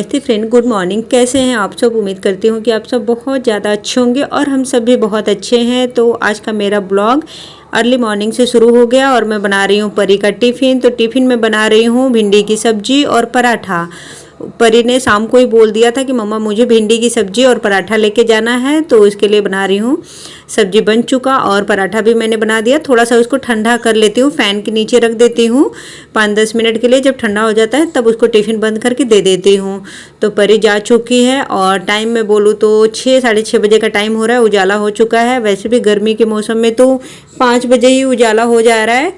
नमस्ते friend, good morning. कैसे हैं आप सब? उम्मीद करती हूँ कि आप सब बहुत ज़्यादा अच्छे होंगे और हम सब भी बहुत अच्छे हैं। तो आज का मेरा ब्लॉग अर्ली मॉर्निंग से शुरू हो गया और मैं बना रही हूँ परी का टिफ़िन। तो टिफ़िन में बना रही हूँ भिंडी की सब्जी और पराठा। परी ने शाम को ही बोल दिया था कि मम्मा मुझे भिंडी की सब्जी और पराठा लेके जाना है, तो इसके लिए बना रही हूँ। सब्जी बन चुका और पराठा भी मैंने बना दिया। थोड़ा सा उसको ठंडा कर लेती हूँ, फ़ैन के नीचे रख देती हूँ 5-10 मिनट के लिए। जब ठंडा हो जाता है तब उसको टिफ़िन बंद करके दे देती हूँ। तो परी जा चुकी है और टाइम में बोलूँ तो 6-6:30 बजे का टाइम हो रहा है। उजाला हो चुका है। वैसे भी गर्मी के मौसम में तो 5 बजे ही उजाला हो जा रहा है,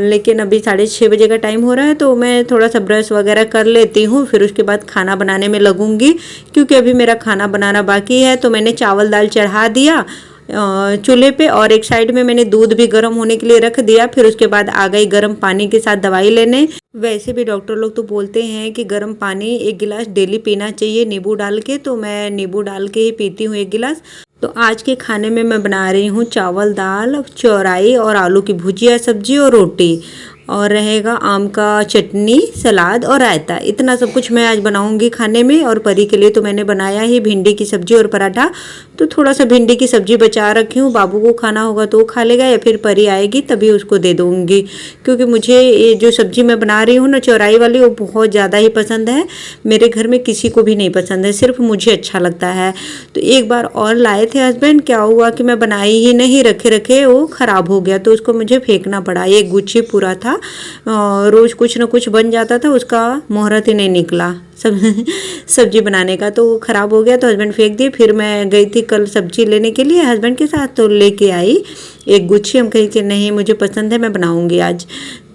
लेकिन अभी 6:30 बजे का टाइम हो रहा है। तो मैं थोड़ा सा ब्रश वगैरह कर लेती हूँ, फिर उसके बाद खाना बनाने में लगूंगी, क्योंकि अभी मेरा खाना बनाना बाकी है। तो मैंने चावल दाल चढ़ा दिया चूल्हे पे और एक साइड में मैंने दूध भी गर्म होने के लिए रख दिया। फिर उसके बाद आ गई गर्म पानी के साथ दवाई लेने। वैसे भी डॉक्टर लोग तो बोलते हैं कि गर्म पानी 1 गिलास डेली पीना चाहिए नींबू डाल के, तो मैं नींबू डाल के ही पीती हूँ 1 गिलास। तो आज के खाने में मैं बना रही हूँ चावल दाल, चौराई और आलू की भुजिया, सब्जी और रोटी, और रहेगा आम का चटनी, सलाद और रायता। इतना सब कुछ मैं आज बनाऊंगी खाने में। और परी के लिए तो मैंने बनाया ही भिंडी की सब्जी और पराठा। तो थोड़ा सा भिंडी की सब्जी बचा रखी हूँ, बाबू को खाना होगा तो वो खा लेगा, या फिर परी आएगी तभी उसको दे दूँगी। क्योंकि मुझे ये जो सब्जी मैं बना रही हूँ ना चौराई वाली, वो बहुत ज़्यादा ही पसंद है। मेरे घर में किसी को भी नहीं पसंद है, सिर्फ मुझे अच्छा लगता है। तो एक बार और लाए थे हस्बैंड, क्या हुआ कि मैं बनाई ही नहीं, रखे रखे वो ख़राब हो गया, तो उसको मुझे फेंकना पड़ा। एक गुच्छी पूरा था, रोज़ कुछ ना कुछ बन जाता था, उसका मुहूर्त ही नहीं निकला सब सब्जी बनाने का, तो ख़राब हो गया। तो हस्बैंड फेंक दिए। फिर मैं गई थी कल सब्जी लेने के लिए हस्बैंड के साथ, तो लेके आई एक गुच्छी। हम कहीं कि नहीं मुझे पसंद है, मैं बनाऊंगी आज।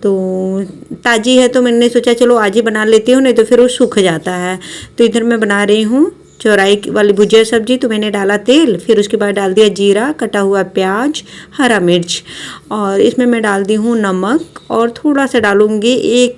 तो ताज़ी है तो मैंने सोचा चलो आज ही बना लेती हूँ, नहीं तो फिर वो सूख जाता है। तो इधर मैं बना रही हूँ चौराई वाली भुजिया सब्जी। तो मैंने डाला तेल, फिर उसके बाद डाल दिया जीरा, कटा हुआ प्याज, हरा मिर्च, और इसमें मैं डाल दी हूँ नमक, और थोड़ा सा डालूँगी एक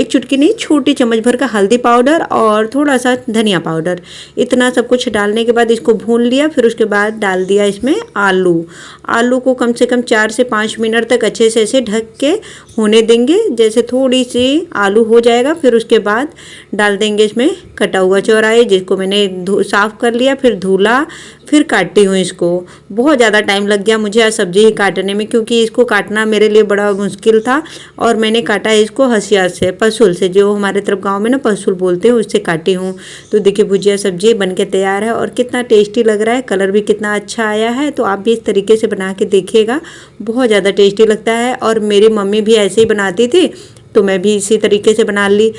चुटकी नहीं, छोटी चम्मच भर का हल्दी पाउडर और थोड़ा सा धनिया पाउडर। इतना सब कुछ डालने के बाद इसको भून लिया। फिर उसके बाद डाल दिया इसमें आलू को कम से कम 4 से 5 मिनट तक अच्छे से ऐसे ढक के होने देंगे। जैसे थोड़ी सी आलू हो जाएगा, फिर उसके बाद डाल देंगे इसमें कटा हुआ चौराई, जिसको मैंने साफ़ कर लिया, फिर धुला, फिर काटती हूँ इसको। बहुत ज़्यादा टाइम लग गया मुझे आज सब्जी ही काटने में, क्योंकि इसको काटना मेरे लिए बड़ा मुश्किल था। और मैंने काटा है इसको हसिया से, पसूल से, जो हमारे तरफ गांव में ना पसूल बोलते हैं, उससे काटी हूँ। तो देखिए भुजिया सब्जी बन के तैयार है और कितना टेस्टी लग रहा है, कलर भी कितना अच्छा आया है। तो आप भी इस तरीके से बना के देखिएगा, बहुत ज़्यादा टेस्टी लगता है। और मेरी मम्मी भी ऐसे ही बनाती थी, तो मैं भी इसी तरीके से बना ली।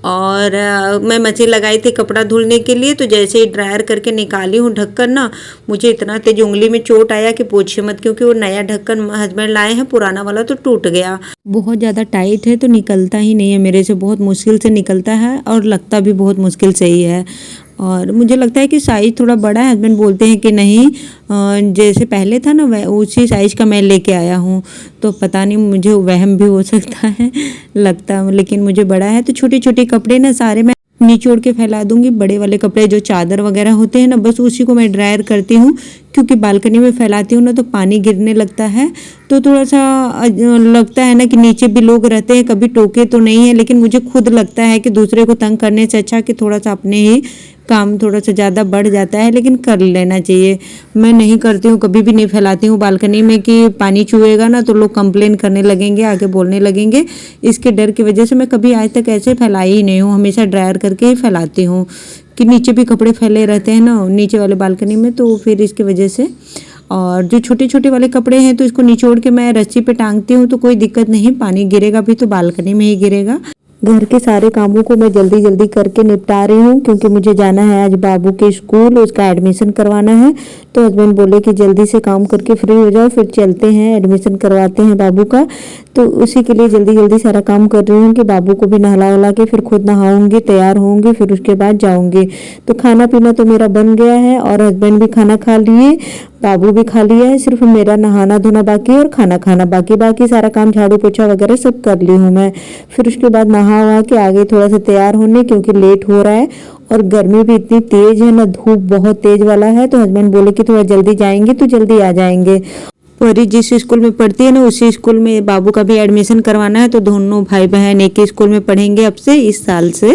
और मैं मशीन लगाई थी कपड़ा धुलने के लिए, तो जैसे ही ड्रायर करके निकाली हूँ ढक्कन ना, मुझे इतना तेज उंगली में चोट आया कि पूछिए मत, क्योंकि वो नया ढक्कन हस्बैंड लाए हैं, पुराना वाला तो टूट गया। बहुत ज़्यादा टाइट है तो निकलता ही नहीं है मेरे से, बहुत मुश्किल से निकलता है और लगता भी बहुत मुश्किल से ही है। और मुझे लगता है कि साइज़ थोड़ा बड़ा है, हस्बैंड बोलते हैं कि नहीं जैसे पहले था ना उसी साइज़ का मैं लेके आया हूँ। तो पता नहीं, मुझे वहम भी हो सकता है, लगता, लेकिन मुझे बड़ा है। तो छोटे छोटे कपड़े ना सारे मैं निचोड़ के फैला दूंगी। बड़े वाले कपड़े जो चादर वगैरह होते हैं ना, बस उसी को मैं ड्रायर करती हूँ, क्योंकि बालकनी में फैलाती हूँ ना तो पानी गिरने लगता है। तो थोड़ा सा लगता है ना कि नीचे भी लोग रहते हैं, कभी टोके तो नहीं है, लेकिन मुझे खुद लगता है कि दूसरे को तंग करने से अच्छा कि थोड़ा सा अपने ही काम थोड़ा सा ज़्यादा बढ़ जाता है, लेकिन कर लेना चाहिए। मैं नहीं करती हूँ, कभी भी नहीं फैलाती हूँ बालकनी में कि पानी चुएगा ना तो लोग कंप्लेन करने लगेंगे, आगे बोलने लगेंगे। इसके डर की वजह से मैं कभी आज तक ऐसे फैलाई ही नहीं हूँ, हमेशा ड्रायर करके ही फैलाती हूँ, कि नीचे भी कपड़े फैले रहते हैं ना नीचे वाले बालकनी में, तो फिर इसकी वजह से। और जो छोटे छोटे वाले कपड़े हैं तो इसको निचोड़ के मैं रस्सी पे टांगती हूँ, तो कोई दिक्कत नहीं, पानी गिरेगा भी तो बालकनी में ही गिरेगा। घर के सारे कामों को मैं जल्दी जल्दी करके निपटा रही हूँ, क्योंकि मुझे जाना है आज बाबू के स्कूल, उसका एडमिशन करवाना है। तो हस्बैंड बोले कि जल्दी से काम करके फ्री हो जाओ, फिर चलते हैं एडमिशन करवाते हैं बाबू का। तो उसी के लिए जल्दी जल्दी सारा काम कर रही हूँ कि बाबू को भी नहला वला के फिर खुद नहाऊंगी, तैयार होंगी, फिर उसके बाद जाऊंगी। तो खाना पीना तो मेरा बन गया है और हस्बैंड भी खाना खा लिए, बाबू भी खा लिया है, सिर्फ मेरा नहाना धोना बाकी और खाना खाना बाकी सारा काम झाड़ू पोछा वगैरह सब कर ली हूँ मैं। फिर उसके बाद नहा वहा के आगे थोड़ा सा तैयार होने, क्योंकि लेट हो रहा है और गर्मी भी इतनी तेज है ना, धूप बहुत तेज वाला है। तो हस्बैंड बोले कि थोड़ा जल्दी जाएंगे तो जल्दी आ जाएंगे। परी जिस स्कूल में पढ़ती है ना उसी स्कूल में बाबू का भी एडमिशन करवाना है, तो दोनों भाई बहन एक ही स्कूल में पढ़ेंगे अब से, इस साल से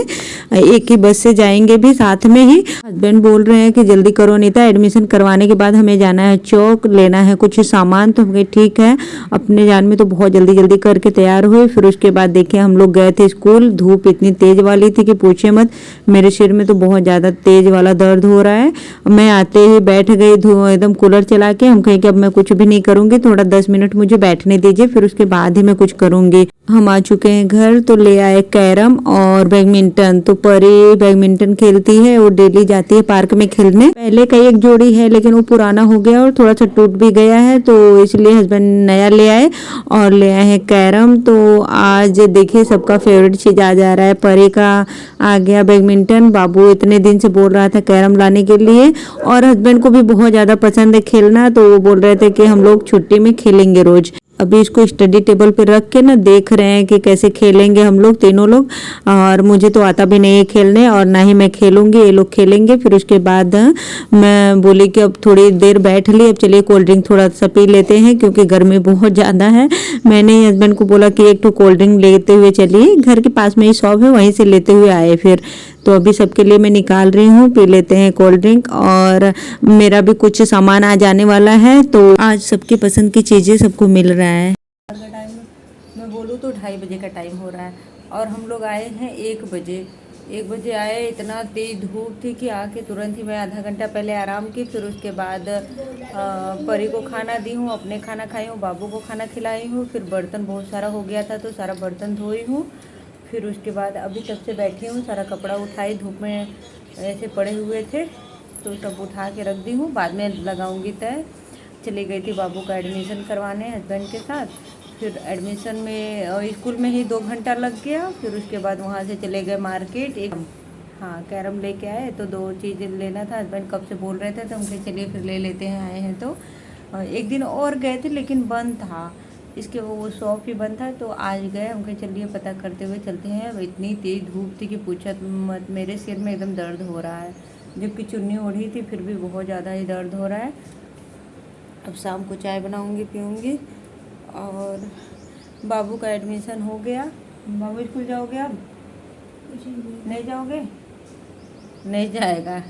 एक ही बस से जाएंगे भी साथ में ही। हस्बैंड बोल रहे हैं कि जल्दी करो नहीं था, एडमिशन करवाने के बाद हमें जाना है चौक, लेना है कुछ सामान। तो हम ठीक है, अपने जान में तो बहुत जल्दी जल्दी करके तैयार हुए। फिर उसके बाद देखिए हम लोग गए थे स्कूल। धूप इतनी तेज वाली थी कि पूछे मत, मेरे सिर में तो बहुत ज़्यादा तेज वाला दर्द हो रहा है। मैं आते ही बैठ गई एकदम कूलर चला के। हम कहें कि अब मैं कुछ भी नहीं करूंगी, थोड़ा 10 मिनट मुझे बैठने दीजिए, फिर उसके बाद ही मैं कुछ करूंगी। हम आ चुके हैं घर, तो ले आए कैरम और बैडमिंटन। तो परी बैडमिंटन खेलती है, वो डेली जाती है पार्क में खेलने। पहले का एक जोड़ी है लेकिन वो पुराना हो गया और थोड़ा सा टूट भी गया है, तो इसलिए हस्बैंड नया ले आए और ले आए हैं कैरम। तो आज देखिए सबका फेवरेट चीज आ जा रहा है, परी का आ गया बैडमिंटन। बाबू इतने दिन से बोल रहा था कैरम लाने के लिए, और हस्बैंड को भी बहुत ज्यादा पसंद है खेलना, तो वो बोल रहे थे कि हम लोग छुट्टी में खेलेंगे रोज। अभी इसको स्टडी टेबल पे रख के ना देख रहे हैं कि कैसे खेलेंगे हम लोग तीनों लोग। और मुझे तो आता भी नहीं है खेलने, और ना ही मैं खेलूंगी, ये लोग खेलेंगे। फिर उसके बाद मैं बोली कि अब थोड़ी देर बैठ ली, अब चलिए कोल्ड ड्रिंक थोड़ा सा पी लेते हैं क्योंकि गर्मी बहुत ज़्यादा है। मैंने हस्बैंड को बोला कि एक तो कोल्ड ड्रिंक लेते हुए चलिए, घर के पास में ही शॉप है, वहीं से लेते हुए आए। फिर तो अभी सबके लिए मैं निकाल रही हूँ, पी लेते हैं कोल्ड ड्रिंक। और मेरा भी कुछ सामान आ जाने वाला है, तो आज सबकी पसंद की चीज़ें सबको मिल रहा है। टाइम मैं बोलूँ तो 2:30 बजे का टाइम हो रहा है, और हम लोग आए हैं 1 बजे। 1 बजे आए, इतना तेज धूप थी कि आके तुरंत ही मैं आधा घंटा पहले आराम की। फिर उसके बाद परी को खाना दी हूँ, अपने खाना खाई हूँ, बाबू को खाना खिलाई हूँ। फिर बर्तन बहुत सारा हो गया था तो सारा बर्तन धोई हूँ। फिर उसके बाद अभी तब से बैठी हूँ, सारा कपड़ा उठाई, धूप में ऐसे पड़े हुए थे तो सब उठा के रख दी हूँ, बाद में लगाऊंगी तय। चली गई थी बाबू का एडमिशन करवाने हस्बैंड के साथ। फिर एडमिशन में स्कूल में ही 2 घंटा लग गया। फिर उसके बाद वहाँ से चले गए मार्केट। हाँ कैरम लेके आए, तो 2 चीज़ें लेना था, हस्बैंड कब से बोल रहे थे, तो हम कहे चलिए फिर ले लेते हैं, आए हैं तो। एक दिन और गए थे लेकिन बंद था, इसके वो शॉप ही बंद था, तो आज गए। हम कहे चलिए पता करते हुए चलते हैं। अब इतनी तेज़ धूप थी कि पूछत मत, मेरे सिर में एकदम दर्द हो रहा है, जबकि चुन्नी ओढ़ी थी फिर भी बहुत ज़्यादा ही दर्द हो रहा है। अब शाम को चाय बनाऊंगी, पीऊँगी। और बाबू का एडमिशन हो गया। बाबू स्कूल जाओगे अब? नहीं जाओगे? नहीं जाएगा,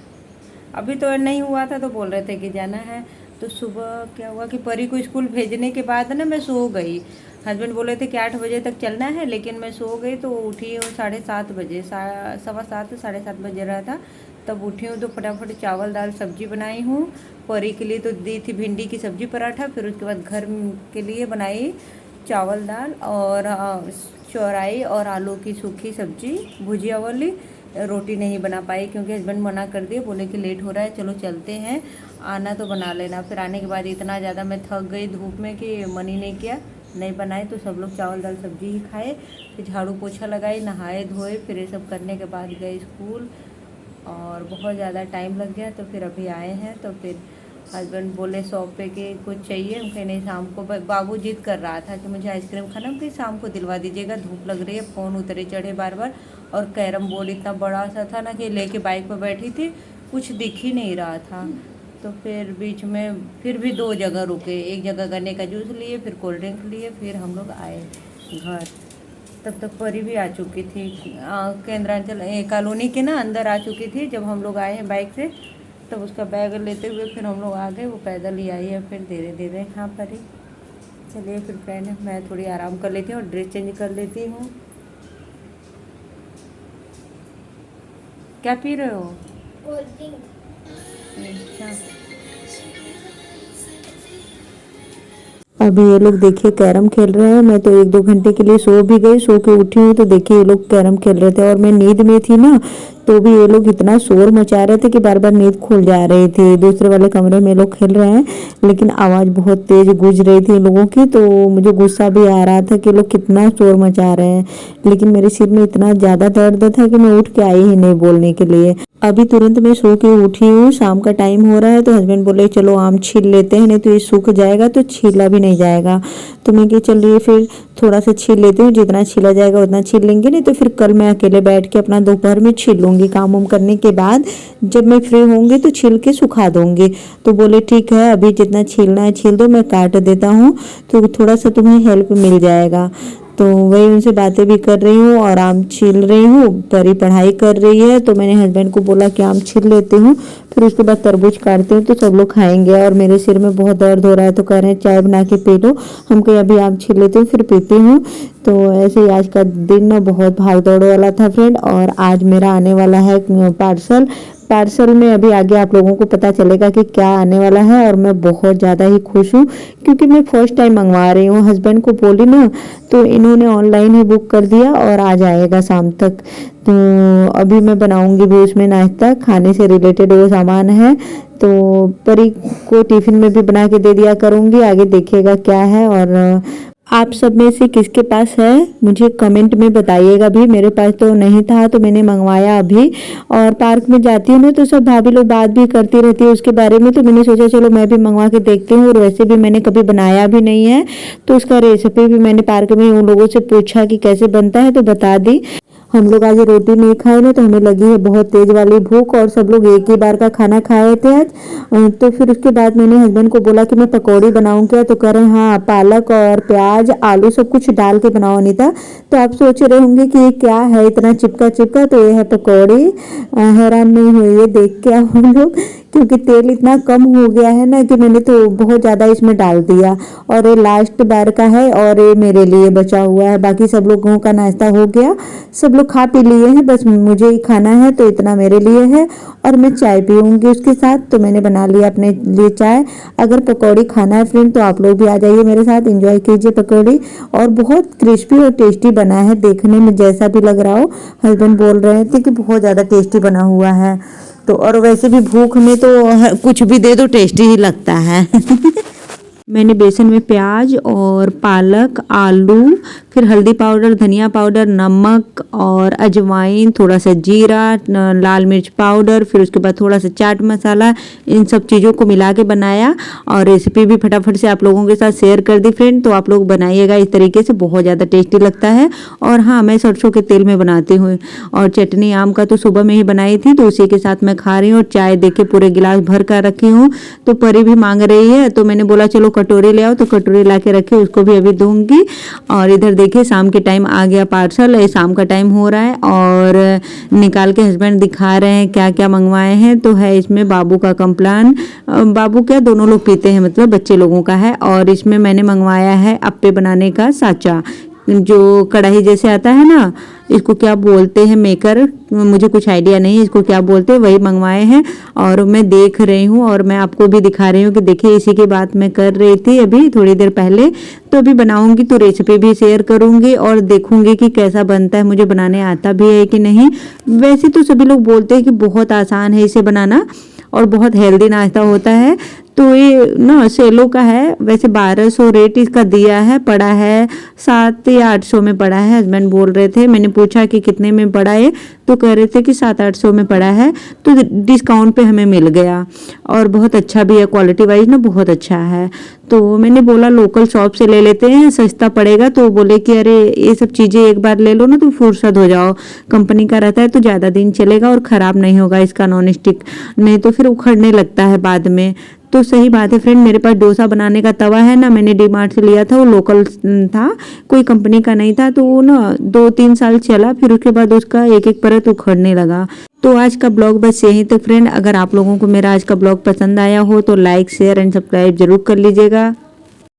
अभी तो नहीं हुआ था तो बोल रहे थे कि जाना है। तो सुबह क्या हुआ कि परी को स्कूल भेजने के बाद ना मैं सो गई। हस्बैंड बोले थे कि 8 बजे तक चलना है, लेकिन मैं सो गई। तो उठी हूँ 7:30 बजे, 7:15 7:30 बजे रहा था, तब उठी हूँ। तो फटाफट चावल दाल सब्जी बनाई हूँ। परी के लिए तो दी थी भिंडी की सब्जी पराठा। फिर उसके बाद घर के लिए बनाई चावल दाल और चौराई और आलू की सूखी सब्जी भुजिया वाली। रोटी नहीं बना पाई क्योंकि हस्बैंड मना कर दिए, बोले कि लेट हो रहा है, चलो चलते हैं, आना तो बना लेना। फिर आने के बाद इतना ज़्यादा मैं थक गई धूप में कि मन ही नहीं किया, नहीं बनाए। तो सब लोग चावल दाल सब्जी ही खाए। फिर झाड़ू पोछा लगाई, नहाए धोए, फिर ये सब करने के बाद गए स्कूल, और बहुत ज़्यादा टाइम लग गया। तो फिर अभी आए हैं, तो फिर हस्बैंड बोले शॉप पे कि कुछ चाहिए। हम कहे नहीं, शाम को बाबू जिद कर रहा था कि मुझे आइसक्रीम खाना, हम कहीं शाम को दिलवा दीजिएगा, धूप लग रही है, फ़ोन उतरे चढ़े बार बार। और कैरम बोर्ड इतना बड़ा सा था ना कि लेके बाइक पर बैठी थी, कुछ दिख ही नहीं रहा था। तो फिर बीच में फिर भी 2 जगह रुके, एक जगह गन्ने का जूस लिए, फिर कोल्ड ड्रिंक लिए, फिर हम लोग आए घर। तब तक परी भी आ चुकी थी, केंद्रांचल कॉलोनी के ना अंदर आ चुकी थी। जब हम लोग आए हैं बाइक से, तब उसका बैग लेते हुए फिर हम लोग आ गए, वो पैदल ही आई है। फिर धीरे धीरे हाँ परी, चलिए फिर फ्रेंड मैं थोड़ी आराम कर लेती हूँ और ड्रेस चेंज कर लेती हूँ। क्या पी रहे हो? Cold drink. अच्छा, अभी ये लोग देखिए कैरम खेल रहे हैं। मैं तो 1-2 घंटे के लिए सो भी गई, सो के उठी हूँ तो देखिए ये लोग कैरम खेल रहे थे, और मैं नींद में थी ना, तो भी ये लोग इतना शोर मचा रहे थे कि बार बार नींद खुल जा रही थी। दूसरे वाले कमरे में ये लोग खेल रहे हैं, लेकिन आवाज़ बहुत तेज गूंज रही थी इन लोगों की, तो मुझे गुस्सा भी आ रहा था कि लोग कितना शोर मचा रहे हैं। लेकिन मेरे सिर में इतना ज़्यादा दर्द था कि मैं उठ के आई ही नहीं बोलने के लिए। अभी तुरंत मैं सो के उठी हूँ, शाम का टाइम हो रहा है, तो हस्बैंड बोले चलो आम छील लेते हैं, नहीं तो ये सूख जाएगा, तो छीला भी नहीं जाएगा। तो मैं कि चलिए फिर थोड़ा सा छील लेती हूँ, जितना छीला जाएगा उतना छील लेंगे, नहीं तो फिर कल मैं अकेले बैठ के अपना दोपहर में छील लूँगी। बनाऊंगी काम वाम करने के बाद, जब मैं फ्री होंगी तो छील के सुखा दूंगी। तो बोले ठीक है, अभी जितना छीलना है छील दो, मैं काट देता हूँ तो थोड़ा सा तुम्हें हेल्प मिल जाएगा। तो वही उनसे बातें भी कर रही हूँ और आम छील रही हूँ। परी पढ़ाई कर रही है तो मैंने हस्बैंड को बोला कि आम छील लेती हूँ, फिर उसके बाद तरबूज काटती हूँ तो सब लोग खाएंगे। और मेरे सिर में बहुत दर्द हो रहा है तो कह रहे हैं चाय बना के पी लो, हम कहीं अभी आम छील लेती हूँ फिर पीती हूँ। तो ऐसे ही आज का दिन ना बहुत भाग दौड़ वाला था फ्रेंड। और आज मेरा आने वाला है पार्सल में अभी आगे आप लोगों को पता चलेगा कि क्या आने वाला है। और मैं बहुत ज़्यादा ही खुश हूँ क्योंकि मैं फर्स्ट टाइम मंगवा रही हूँ। हस्बैंड को बोली ना तो इन्होंने ऑनलाइन ही बुक कर दिया और आ जाएगा शाम तक। तो अभी मैं बनाऊंगी भी उसमें नाश्ता, खाने से रिलेटेड वो सामान है तो परी को टिफिन में भी बना के दे दिया करूंगी। आगे देखिएगा क्या है। और आप सब में से किसके पास है मुझे कमेंट में बताइएगा भी। मेरे पास तो नहीं था तो मैंने मंगवाया अभी। और पार्क में जाती हूँ ना तो सब भाभी लोग बात भी करती रहती है उसके बारे में, तो मैंने सोचा चलो मैं भी मंगवा के देखती हूँ। और वैसे भी मैंने कभी बनाया भी नहीं है तो उसका रेसिपी भी मैंने पार्क में उन लोगों से पूछा कि कैसे बनता है तो बता दी। हम लोग आज रोटी नहीं खाए ना तो हमें लगी है बहुत तेज वाली भूख और सब लोग एक ही बार का खाना खाए थे आज। तो फिर उसके बाद मैंने हस्बैंड को बोला कि मैं पकौड़ी बनाऊं क्या, तो कह रहे हैं हाँ पालक और प्याज आलू सब कुछ डाल के बनाओ अनीता। तो आप सोच रहे होंगे कि ये क्या है इतना चिपका चिपका, तो ये है पकौड़ी। हैरान नहीं हुए ये देख के आप लोग, क्योंकि तेल इतना कम हो गया है ना कि मैंने तो बहुत ज़्यादा इसमें डाल दिया। और ये लास्ट बार का है और ये मेरे लिए बचा हुआ है। बाकी सब लोगों का नाश्ता हो गया, सब लोग खा पी लिए हैं, बस मुझे ही खाना है तो इतना मेरे लिए है। और मैं चाय पीऊँगी उसके साथ, तो मैंने बना लिया अपने लिए चाय। अगर पकौड़ी खाना है फ्रेंड तो आप लोग भी आ जाइए मेरे साथ, एंजॉय कीजिए पकौड़ी। और बहुत क्रिस्पी और टेस्टी बना है, देखने में जैसा भी लग रहा हो। हस्बैंड बोल रहे थे कि बहुत ज़्यादा टेस्टी बना हुआ है। तो और वैसे भी भूख में तो कुछ भी दे दो टेस्टी ही लगता है। मैंने बेसन में प्याज और पालक आलू फिर हल्दी पाउडर धनिया पाउडर नमक और अजवाइन थोड़ा सा जीरा लाल मिर्च पाउडर फिर उसके बाद थोड़ा सा चाट मसाला, इन सब चीज़ों को मिला के बनाया। और रेसिपी भी फटाफट से आप लोगों के साथ शेयर कर दी फ्रेंड। तो आप लोग बनाइएगा इस तरीके से, बहुत ज़्यादा टेस्टी लगता है। और हाँ मैं सरसों के तेल में बनाती हूँ। और चटनी आम का तो सुबह में ही बनाई थी तो उसी के साथ मैं खा रही हूँ। और चाय देके पूरे गिलास भर कर रखी हूँ। तो परी भी मांग रही है तो मैंने बोला चलो कटोरी ले आओ, तो कटोरी ला के रखी, उसको भी अभी दूंगी। और इधर देखिए शाम के टाइम आ गया पार्सल, शाम का टाइम हो रहा है। और निकाल के हस्बैंड दिखा रहे हैं क्या क्या मंगवाए हैं। तो है इसमें बाबू का कम्प्लान, बाबू क्या दोनों लोग पीते हैं मतलब बच्चे लोगों का है। और इसमें मैंने मंगवाया है अप्पे बनाने का साँचा, जो कढ़ाई जैसे आता है ना, इसको क्या बोलते हैं मेकर, मुझे कुछ आइडिया नहीं है इसको क्या बोलते हैं, वही मंगवाए हैं। और मैं देख रही हूँ और मैं आपको भी दिखा रही हूँ कि देखिए इसी की बात मैं कर रही थी अभी थोड़ी देर पहले। तो अभी बनाऊंगी तो रेसिपी भी शेयर करूंगी और देखूंगी कि कैसा बनता है, मुझे बनाने आता भी है कि नहीं। वैसे तो सभी लोग बोलते हैं कि बहुत आसान है इसे बनाना और बहुत हेल्दी नाश्ता होता है। तो ये ना सेलो का है, वैसे 1200 रेट इसका दिया है, पड़ा है 700 या 800 में पड़ा है। हस्बैंड बोल रहे थे, मैंने पूछा कि कितने में पड़ा है तो कह रहे थे कि 700-800 में पड़ा है। तो डिस्काउंट पे हमें मिल गया और बहुत अच्छा भी है, क्वालिटी वाइज ना बहुत अच्छा है। तो मैंने बोला लोकल शॉप से ले लेते हैं सस्ता पड़ेगा। तो बोले कि अरे ये सब चीज़ें एक बार ले लो ना तो फुर्सत हो जाओ, कंपनी का रहता है तो ज़्यादा दिन चलेगा और ख़राब नहीं होगा इसका नॉन स्टिक, नहीं तो फिर उखड़ने लगता है बाद में। तो सही बात है फ्रेंड, मेरे पास डोसा बनाने का तवा है ना, मैंने डीमार्ट से लिया था, वो लोकल था, कोई कंपनी का नहीं था। तो वो ना 2-3 साल चला, फिर उसके बाद उसका एक एक परत उखड़ने लगा। तो आज का ब्लॉग बस यही। तो फ्रेंड अगर आप लोगों को मेरा आज का ब्लॉग पसंद आया हो तो लाइक शेयर एंड सब्सक्राइब जरूर कर लीजिएगा।